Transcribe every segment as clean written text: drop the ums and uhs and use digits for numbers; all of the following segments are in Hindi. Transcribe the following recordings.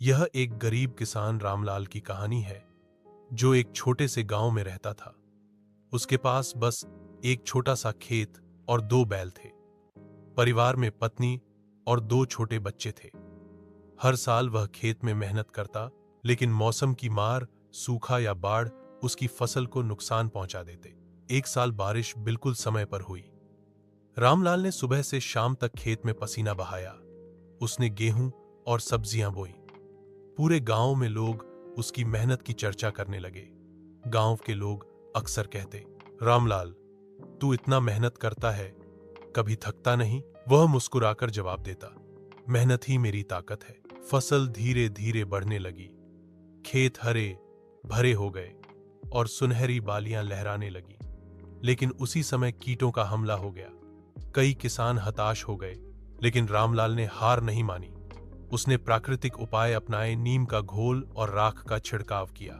यह एक गरीब किसान रामलाल की कहानी है, जो एक छोटे से गांव में रहता था। उसके पास बस एक छोटा सा खेत और 2 बैल थे। परिवार में पत्नी और 2 छोटे बच्चे थे। हर साल वह खेत में मेहनत करता, लेकिन मौसम की मार, सूखा या बाढ़ उसकी फसल को नुकसान पहुंचा देते। एक साल बारिश बिल्कुल समय पर हुई। रामलाल ने सुबह से शाम तक खेत में पसीना बहाया। उसने गेहूं और सब्जियां बोई। पूरे गांव में लोग उसकी मेहनत की चर्चा करने लगे। गांव के लोग अक्सर कहते, रामलाल, तू इतना मेहनत करता है, कभी थकता नहीं? वह मुस्कुराकर जवाब देता, मेहनत ही मेरी ताकत है। फसल धीरे धीरे बढ़ने लगी। खेत हरे भरे हो गए और सुनहरी बालियां लहराने लगी। लेकिन उसी समय कीटों का हमला हो गया। कई किसान हताश हो गए, लेकिन रामलाल ने हार नहीं मानी। उसने प्राकृतिक उपाय अपनाए, नीम का घोल और राख का छिड़काव किया।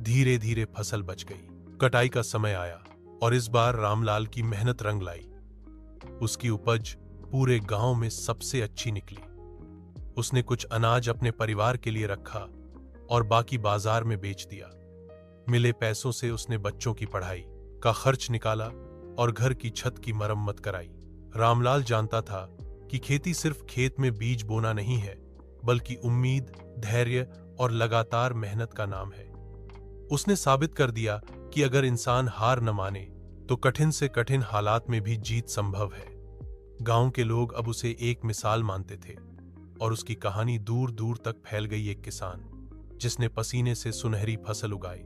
धीरे धीरे फसल बच गई। कटाई का समय आया और इस बार रामलाल की मेहनत रंग लाई। उसकी उपज पूरे गांव में सबसे अच्छी निकली। उसने कुछ अनाज अपने परिवार के लिए रखा और बाकी बाजार में बेच दिया। मिले पैसों से उसने बच्चों की पढ़ाई का खर्च निकाला और घर की छत की मरम्मत कराई। रामलाल जानता था कि खेती सिर्फ खेत में बीज बोना नहीं है, बल्कि उम्मीद, धैर्य और लगातार मेहनत का नाम है। उसने साबित कर दिया कि अगर इंसान हार न माने तो कठिन से कठिन हालात में भी जीत संभव है। गांव के लोग अब उसे एक मिसाल मानते थे और उसकी कहानी दूर दूर तक फैल गई। एक किसान जिसने पसीने से सुनहरी फसल उगाई,